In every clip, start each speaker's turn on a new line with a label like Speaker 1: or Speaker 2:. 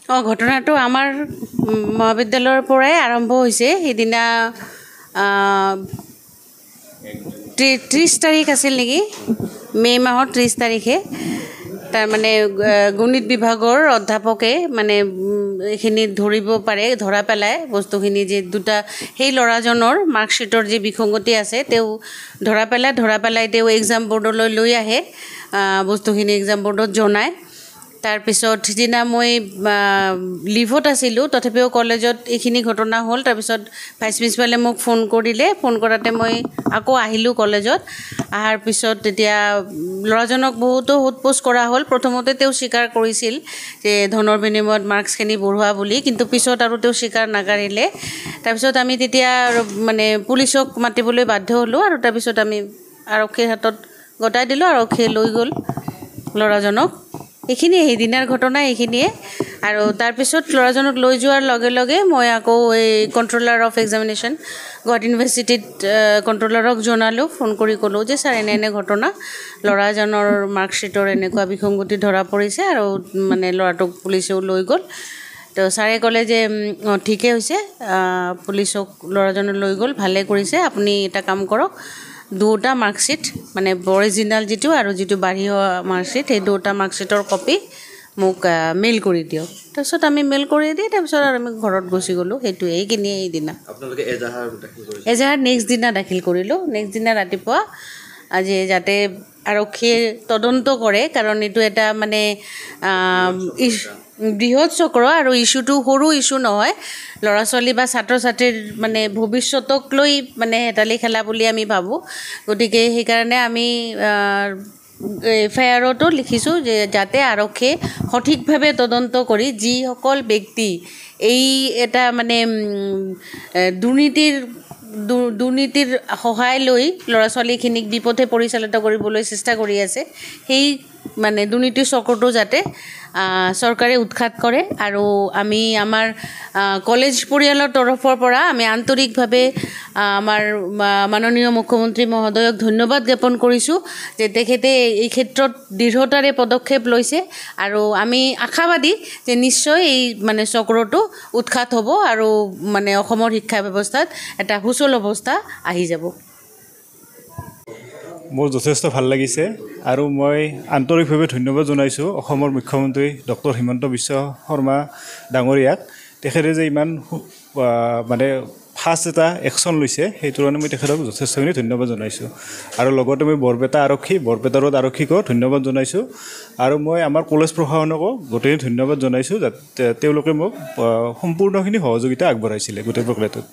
Speaker 1: ঘটনাটো আমাৰ মহাবিদ্যালয়ৰ পৰাই আৰম্ভ হৈছে। সেইদিনা 30 তাৰিখ আছিল নেকি, মে' মাহৰ 30 তাৰিখে। তাৰমানে গণিত বিভাগৰ অধ্যাপকে মানে এইখিনি ধৰা পেলাই বস্তুখিনি যে দুটা সেই ল'ৰাজনৰ মাৰ্কশ্বিটৰ যি বিসংগতি আছে তেওঁ ধৰা পেলাই তেওঁ এক্সাম বৰ্ডলৈ লৈ আহে, বস্তুখিনি এক্সাম বৰ্ডত জনায়। তাৰপিছত সিদিনা মই লিভত আছিলোঁ, তথাপিও কলেজত এইখিনি ঘটনা হ'ল। তাৰপিছত ভাইচ প্ৰিন্সিপালে মোক ফোন কৰিলে, ফোন কৰাতে মই আকৌ আহিলোঁ কলেজত। অহাৰ পিছত তেতিয়া ল'ৰাজনক বহুতো সোধ-পোছ কৰা হ'ল। প্ৰথমতে তেওঁ স্বীকাৰ কৰিছিল যে ধনৰ বিনিময়ত মাৰ্কছখিনি বঢ়োৱা বুলি, কিন্তু পিছত আৰু তেওঁ স্বীকাৰ নাকাৰিলে। তাৰপিছত আমি তেতিয়া মানে পুলিচক মাতিবলৈ বাধ্য হ'লোঁ, আৰু তাৰপিছত আমি আৰক্ষীৰ হাতত গতাই দিলোঁ। আৰক্ষীয়ে লৈ গ'ল ল'ৰাজনক। এইখিনিয়ে সেইদিনাৰ ঘটনা, এইখিনিয়ে। আৰু তাৰপিছত ল'ৰাজনক লৈ যোৱাৰ লগে লগে মই আকৌ এই কণ্ট্ৰলাৰ অফ এক্সামিনেশ্যন গুৱাহাটী ইউনিভাৰ্চিটিত কণ্ট্ৰলাৰক জনালোঁ, ফোন কৰি ক'লোঁ যে ছাৰ এনে ঘটনা, ল'ৰাজনৰ মাৰ্কশ্বিটৰ এনেকুৱা বিসংগতি ধৰা পৰিছে আৰু মানে ল'ৰাটোক পুলিচেও লৈ গ'ল। তো ছাৰে ক'লে যে ঠিকেই হৈছে, পুলিচক ল'ৰাজনক লৈ গ'ল, ভালে কৰিছে। আপুনি এটা কাম কৰক, দুটা মাৰ্কশ্বিট মানে অৰিজিনেল যিটো আৰু যিটো বাঢ়ি হোৱা মাৰ্কশ্বিট, সেই দুটা মাৰ্কশ্বিটৰ কপি মোক মেইল কৰি দিয়ক। তাৰপিছত আমি মেইল কৰি দি তাৰপিছত আৰু আমি ঘৰত গুচি গ'লোঁ। সেইটোৱে, এইখিনিয়ে এইদিনা।
Speaker 2: আপোনালোকে
Speaker 1: এজাহাৰ নেক্সট দিনা দাখিল কৰিলোঁ। নেক্সট দিনা ৰাতিপুৱা আজি যাতে আৰক্ষীয়ে তদন্ত কৰে, কাৰণ এইটো এটা মানে বৃহৎ চক্ৰ, আৰু ইছ্যুটো সৰু ইছ্যু নহয়। ল'ৰা ছোৱালী বা ছাত্ৰ ছাত্ৰীৰ মানে ভৱিষ্যতক লৈ মানে হেতালি খেলা বুলি আমি ভাবোঁ। গতিকে সেইকাৰণে আমি FIR-তো লিখিছোঁ যে যাতে আৰক্ষীয়ে সঠিকভাৱে তদন্ত কৰি যিসকল ব্যক্তি এই এটা মানে দুৰ্নীতিৰ সহায় লৈ ল'ৰা ছোৱালীখিনিক বিপথে পৰিচালিত কৰিবলৈ চেষ্টা কৰি আছে, সেই মানে দুৰ্নীতিৰ চক্ৰটো যাতে চৰকাৰে উৎখাত কৰে। আৰু আমি আমাৰ কলেজ পৰিয়ালৰ তৰফৰ পৰা আমি আন্তৰিকভাৱে আমাৰ মাননীয় মুখ্যমন্ত্ৰী মহোদয়ক ধন্যবাদ জ্ঞাপন কৰিছোঁ যে তেখেতে এই ক্ষেত্ৰত দৃঢ়তাৰে পদক্ষেপ লৈছে, আৰু আমি আশাবাদী যে নিশ্চয় এই মানে চক্ৰটো উৎখাত হ'ব আৰু মানে অসমৰ শিক্ষা ব্যৱস্থাত এটা সুচল অৱস্থা আহি যাব।
Speaker 3: মোৰ যথেষ্ট ভাল লাগিছে, আৰু মই আন্তৰিকভাৱে ধন্যবাদ জনাইছোঁ অসমৰ মুখ্যমন্ত্ৰী ডক্টৰ হিমন্ত বিশ্ব শৰ্মা ডাঙৰীয়াক। তেখেতে যে ইমান মানে ফাষ্ট এটা একশ্যন লৈছে, সেইটো কাৰণে মই তেখেতক যথেষ্টখিনি ধন্যবাদ জনাইছোঁ। আৰু লগতে মই বৰপেটা ৰোড আৰক্ষীকো ধন্যবাদ জনাইছোঁ, আৰু মই আমাৰ কলেজ প্ৰশাসনকো গোটেই ধন্যবাদ জনাইছোঁ, যাতে তেওঁলোকে মোক সম্পূৰ্ণখিনি সহযোগিতা আগবঢ়াইছিলে গোটেই প্ৰক্ৰিয়াটোত।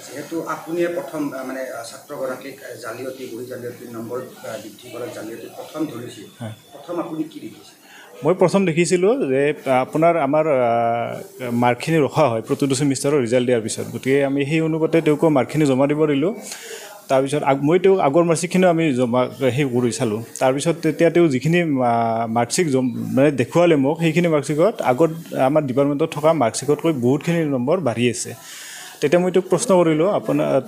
Speaker 2: যিহেতু আপুনিয়ে প্ৰথম মানে ছাত্ৰগৰাকীক বহি জালিয়াতি নম্বৰ বৃদ্ধি কৰাৰ জালিয়াতি প্ৰথম ধৰিছিল, প্ৰথম আপুনি কি দেখিছে?
Speaker 3: মই প্ৰথম দেখিছিলোঁ যে আপোনাৰ আমাৰ মাৰ্কখিনি ৰখা হয় প্ৰতিটো ছেমিষ্টাৰৰ ৰিজাল্ট দিয়াৰ পিছত। গতিকে আমি সেই অনুপাতে তেওঁকো মাৰ্কখিনি জমা দিব দিলোঁ। তাৰপিছত মই তেওঁক আগৰ মাৰ্কশ্বিটখিনিও আমি জমা কৰি চালোঁ। তাৰপিছত তেতিয়া তেওঁ যিখিনি মাৰ্কশ্বিট মানে দেখুৱালে মোক, সেইখিনি মাৰ্কশ্বিটত আগত আমাৰ ডিপাৰ্টমেণ্টত থকা মাৰ্কশ্বিটতকৈ বহুতখিনি নম্বৰ বাঢ়ি আছে। তেতিয়া মই তেওঁক প্ৰশ্ন কৰিলোঁ,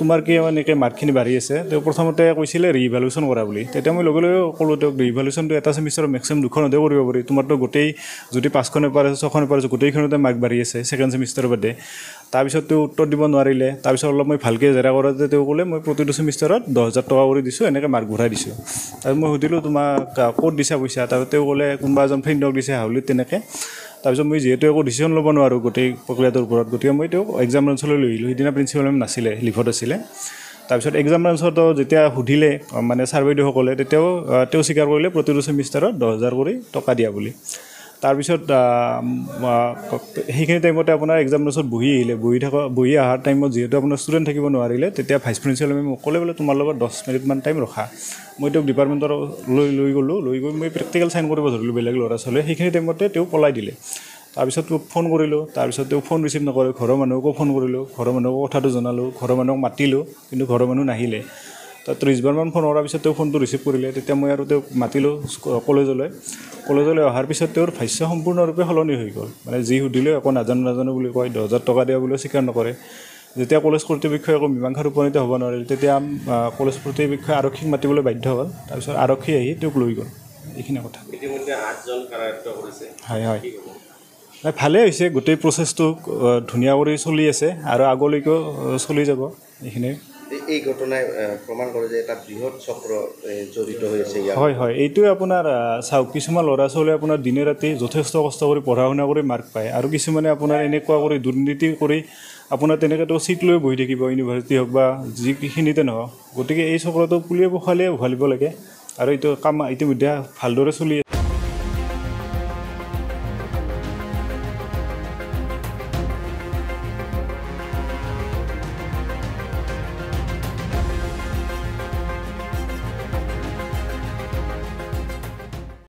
Speaker 3: তোমাৰ কি এনেকৈ মাৰ্কখিনি বাঢ়ি আছে? তেওঁ প্ৰথমতে কৈছিলে ৰিইভালুৱেশ্যন কৰা বুলি। তেতিয়া মই লগে লগে ক'লোঁ তেওঁক, ৰিইভালুৱেশ্যনটো এটা ছেমিষ্টাৰৰ মেক্সিমাম 2খনতে কৰিব পাৰি, তোমাৰতো গোটেই যদি 5খনে পাৰ আছে 6খনে পাৰ আছে, গোটেইখনতে মাৰ্ক বাঢ়ি আছে ছেকেণ্ড ছেমিষ্টাৰৰ বাদে। তাৰপিছত তেওঁ উত্তৰ দিব নোৱাৰিলে। তাৰপিছত অলপ মই ভালকৈ জেৰা কৰাতে তেওঁ ক'লে মই প্ৰতিটো ছেমিষ্টাৰত 10,000 টকা কৰি দিছোঁ, এনেকৈ মাৰ্ক ঘূৰাই দিছোঁ। তাৰপিছত মই সুধিলোঁ তোমাক ক'ত দিছা পইচা? তাৰপিছত তেওঁ ক'লে কোনোবা এজন ফ্ৰেণ্ডক দিছে হাউলিত তেনেকৈ। তাৰপিছত মই যিহেতু একো ডিচিশ্যন ল'ব নোৱাৰোঁ গোটেই প্ৰক্ৰিয়াটোৰ ওপৰত, গতিকে মই তেওঁক এক্সাম ব্ৰাঞ্চলৈ লৈ আহিলোঁ। সেইদিনা প্ৰিন্সিপাল মেম নাছিলে, লিভত আছিলে। তাৰপিছত এক্সাম ব্ৰাঞ্চতো যেতিয়া সুধিলে মানে ছাৰ বাইদেউসকলে, তেতিয়াও তেওঁ স্বীকাৰ কৰিলে প্ৰতিটো ছেমিষ্টাৰত 10,000 কৰি টকা দিয়া বুলি। তাৰপিছত সেইখিনি টাইমতে আপোনাৰ এক্সাম ব্ৰাঞ্চত বহি অহাৰ টাইমত যিহেতু আপোনাৰ ষ্টুডেণ্ট থাকিব নোৱাৰিলে, তেতিয়া ভাইচ প্ৰিন্সিপাল মেমে মোক ক'লে বোলে তোমাৰ লগত 10 মিনিটমান টাইম ৰখা। মই তেওঁক ডিপাৰ্টমেণ্টৰ লৈ গ'লোঁ। লৈ গৈ মই প্ৰেক্টিকেল চাইন কৰিব ধৰিলোঁ বেলেগ ল'ৰা ছোৱালীয়ে। সেইখিনি টাইমতে তেওঁ পলাই দিলে। তাৰপিছত তেওঁক ফোন কৰিলোঁ, তাৰপিছত তেওঁ ফোন ৰিচিভ নকৰে। ঘৰৰ মানুহকো ফোন কৰিলোঁ, ঘৰৰ মানুহকো কথাটো জনালোঁ, ঘৰৰ মানুহক মাতিলোঁ, কিন্তু ঘৰৰ মানুহ নাহিলে। তাত 30 বাৰমান ফোন কৰাৰ পিছত তেওঁ ফোনটো ৰিচিভ কৰিলে। তেতিয়া মই আৰু তেওঁক মাতিলোঁ কলেজলৈ অহাৰ পিছত তেওঁৰ ভাষ্য সম্পূৰ্ণৰূপে সলনি হৈ গ'ল। মানে যি সুধিলেও একো নাজানো বুলি কয়, 10,000 টকা দিয়া বুলিও স্বীকাৰ নকৰে। যেতিয়া কলেজ কৰ্তৃপক্ষই একো মীমাংসাত উপনীত হ'ব নোৱাৰিল, তেতিয়া কলেজ কৰ্তৃপক্ষই আৰক্ষীক মাতিবলৈ বাধ্য হ'ল। তাৰপিছত আৰক্ষী আহি তেওঁক লৈ গ'ল। এইখিনি কথা।
Speaker 2: ইতিমধ্যে 8জন কাৰায়ত্ব কৰিছে।
Speaker 3: হয়। ভালেই হৈছে, গোটেই প্ৰচেছটো ধুনীয়া কৰি চলি আছে আৰু আগলৈকেও চলি যাব এইখিনি।
Speaker 4: এই ঘটনাই প্ৰমাণ কৰে যে এটা বৃহৎ চক্ৰ জড়িত হৈ আছে ইয়াত।
Speaker 3: হয় হয়, এইটোৱে আপোনাৰ চাওক, কিছুমান ল'ৰা ছোৱালীয়ে আপোনাৰ দিনে ৰাতি যথেষ্ট কষ্ট কৰি পঢ়া শুনা কৰি মাৰ্ক পায়, আৰু কিছুমানে আপোনাৰ এনেকুৱা কৰি দুৰ্নীতি কৰি আপোনাৰ তেনেকৈতো চিট লৈ বহি থাকিব, ইউনিভাৰ্চিটি হওক বা যিখিনিতে নহওক। গতিকে এই চক্ৰটো পুলিয়ে পখালিয়ে উঘালিব লাগে, আৰু এইটো কাম ইতিমধ্যে ভালদৰে চলি আছে।